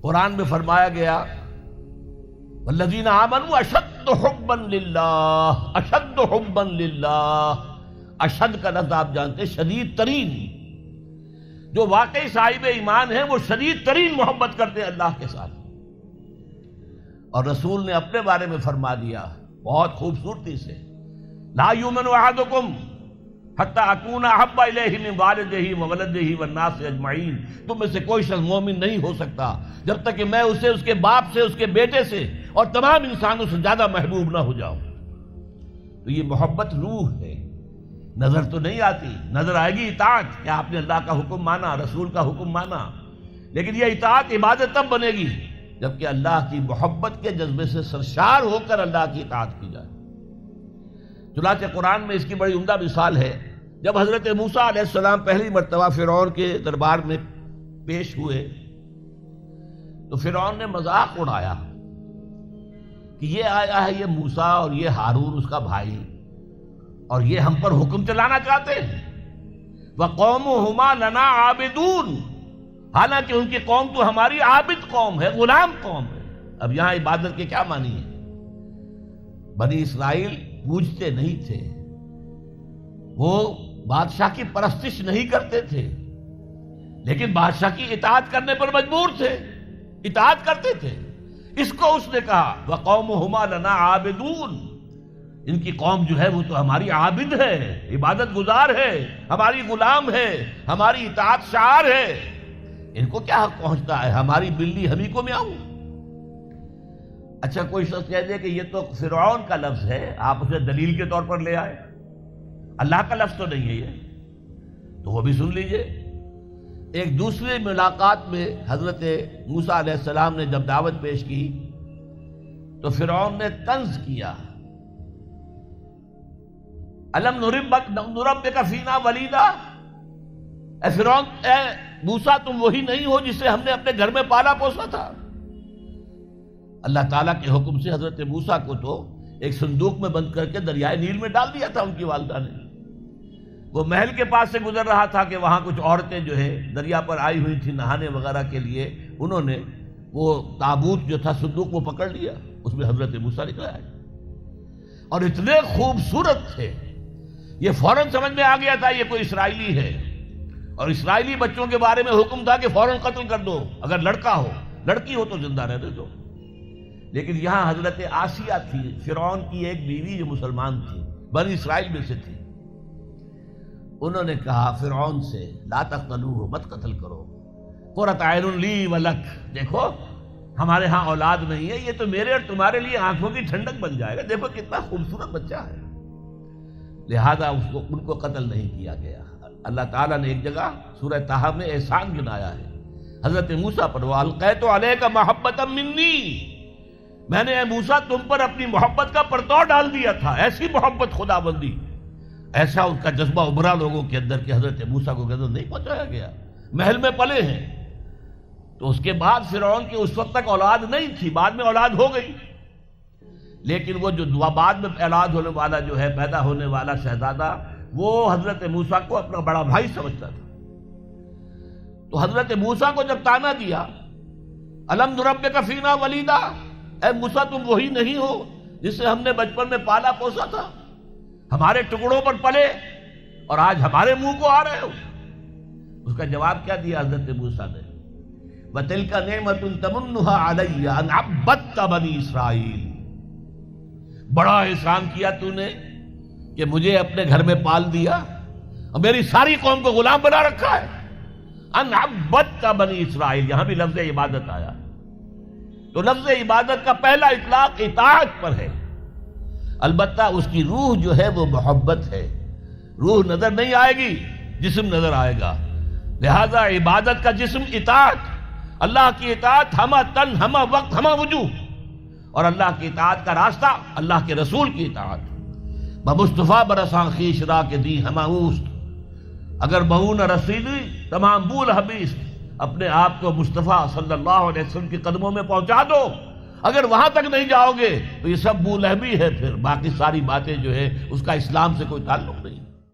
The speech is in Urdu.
قرآن میں فرمایا گیا والذین آمنوا اشد حبا للہ، اشد حبا للہ، اشد کا لفظ آپ جانتے ہیں شدید ترین، جو واقعی صاحب ایمان ہیں وہ شدید ترین محبت کرتے ہیں اللہ کے ساتھ۔ اور رسول نے اپنے بارے میں فرما دیا بہت خوبصورتی سے، لا یؤمن احدکم حتی اکون احب الیہ من والدہ وولدہ والناس اجمعین، تم میں سے کوئی شخص مومن نہیں ہو سکتا جب تک کہ میں اسے اس کے باپ سے، اس کے بیٹے سے اور تمام انسانوں سے زیادہ محبوب نہ ہو جاؤں۔ تو یہ محبت روح ہے، نظر تو نہیں آتی، نظر آئے گی اطاعت کہ آپ نے اللہ کا حکم مانا، رسول کا حکم مانا، لیکن یہ اطاعت عبادت تب بنے گی جبکہ اللہ کی محبت کے جذبے سے سرشار ہو کر اللہ کی اطاعت کی جائے۔ چنانچہ قرآن میں اس کی بڑی عمدہ مثال ہے، جب حضرت موسیٰ علیہ السلام پہلی مرتبہ فرعون کے دربار میں پیش ہوئے تو فرعون نے مذاق اڑایا کہ یہ آیا ہے یہ موسیٰ اور یہ ہارون اس کا بھائی، اور یہ ہم پر حکم چلانا چاہتے ہیں، وَقَوْمُهُمَا لَنَا عَابِدُونَ، حالانکہ ان کی قوم تو ہماری عابد قوم ہے، غلام قوم ہے۔ اب یہاں عبادت کے کیا معنی ہے؟ بنی اسرائیل پوجتے نہیں تھے، وہ بادشاہ کی پرستش نہیں کرتے تھے، لیکن بادشاہ کی اطاعت کرنے پر مجبور تھے، اطاعت کرتے تھے۔ اس کو اس نے کہا وَقَوْمُهُمَا لَنَا عَابِدُونَ، ان کی قوم جو ہے وہ تو ہماری عابد ہے، عبادت گزار ہے، ہماری غلام ہے، ہماری اطاعت شعار ہے، ان کو کیا حق پہنچتا ہے ہماری بلی ہمیں کو میاؤں۔ اچھا کوئی شخص کہہ دے کہ یہ تو فرعون کا لفظ ہے، آپ اسے دلیل کے طور پر لے آئے، اللہ کا لفظ تو نہیں ہے یہ، تو وہ بھی سن لیجئے۔ ایک دوسری ملاقات میں حضرت موسیٰ علیہ السلام نے جب دعوت پیش کی تو فرعون نے طنز کیا، الم نربک فینا ولیدا، اے فرعون، اے موسیٰ تم وہی نہیں ہو جسے ہم نے اپنے گھر میں پالا پوسا تھا۔ اللہ تعالیٰ کے حکم سے حضرت موسیٰ کو تو ایک صندوق میں بند کر کے دریائے نیل میں ڈال دیا تھا ان کی والدہ نے۔ وہ محل کے پاس سے گزر رہا تھا کہ وہاں کچھ عورتیں جو ہے دریا پر آئی ہوئی تھیں نہانے وغیرہ کے لیے، انہوں نے وہ تابوت جو تھا صندوق وہ پکڑ لیا، اس میں حضرت موسیٰ نکل آئے اور اتنے خوبصورت تھے، یہ فوراً سمجھ میں آ گیا تھا یہ کوئی اسرائیلی ہے، اور اسرائیلی بچوں کے بارے میں حکم تھا کہ فوراً قتل کر دو، اگر لڑکا ہو، لڑکی ہو تو زندہ رہنے دو۔ لیکن یہاں حضرت آسیہ تھی، فرعون کی ایک بیوی جو مسلمان تھی، بنی اسرائیل میں سے تھی، انہوں نے کہا فرعون سے لا تقتلوہ، مت قتل کرو، قرۃ عین لی ولک، دیکھو ہمارے ہاں اولاد نہیں ہے، یہ تو میرے اور تمہارے لیے آنکھوں کی ٹھنڈک بن جائے گا، دیکھو کتنا خوبصورت بچہ ہے، لہذا ان کو قتل نہیں کیا گیا۔ اللہ تعالیٰ نے ایک جگہ سورہ طٰہٰ میں احسان گنایا ہے حضرت موسیٰ پر، وَأَلْقَيْتُ عَلَيْكَ مَحَبَّةً مِّنِّي، میں نے اے موسیٰ تم پر اپنی محبت کا پرتو ڈال دیا تھا، ایسی محبت خدا بندی، ایسا ان کا جذبہ ابھرا لوگوں کے اندر کہ حضرت موسیٰ کو غضب نہیں پہنچایا گیا، محل میں پلے ہیں۔ تو اس کے بعد فرعون کی اس وقت تک اولاد نہیں تھی، بعد میں اولاد ہو گئی، لیکن وہ جو بعد میں اولاد ہونے والا جو ہے پیدا ہونے والا شہزادہ، وہ حضرت موسیٰ کو اپنا بڑا بھائی سمجھتا تھا۔ تو حضرت موسیٰ کو جب تانا دیا الم نربک فینا ولیدا، اے موسیٰ تم وہی نہیں ہو جسے ہم نے بچپن میں پالا پوسا تھا، ہمارے ٹکڑوں پر پلے اور آج ہمارے منہ کو آ رہے ہو۔ اس کا جواب کیا دیا حضرت موسیٰ نے، وَتِلْكَ نِعْمَةٌ تَمُنُّهَا عَلَيَّ أَنْ عَبَّدْتَ بَنِي إِسْرَائِيلَ، بڑا احسان کیا تو نے کہ مجھے اپنے گھر میں پال دیا اور میری ساری قوم کو غلام بنا رکھا ہے۔ ان عبدت بنی اسرائیل، یہاں بھی لفظ عبادت آیا، تو لفظ عبادت کا پہلا اطلاق اطاعت پر ہے، البتہ اس کی روح جو ہے وہ محبت ہے، روح نظر نہیں آئے گی، جسم نظر آئے گا، لہذا عبادت کا جسم اطاعت، اللہ کی اطاعت ہمہ تن ہمہ وقت ہمہ وجوہ، اور اللہ کی اطاعت کا راستہ اللہ کے رسول کی اطاعت۔ بمصطفیٰ برساں خیش را کے دی ہمہ اوست، اگر بہو نہ رسیدی تمام بول حبیث، اپنے آپ کو مصطفیٰ صلی اللہ علیہ وسلم کے قدموں میں پہنچا دو، اگر وہاں تک نہیں جاؤ گے تو یہ سب بولہبی ہے، پھر باقی ساری باتیں جو ہے اس کا اسلام سے کوئی تعلق نہیں۔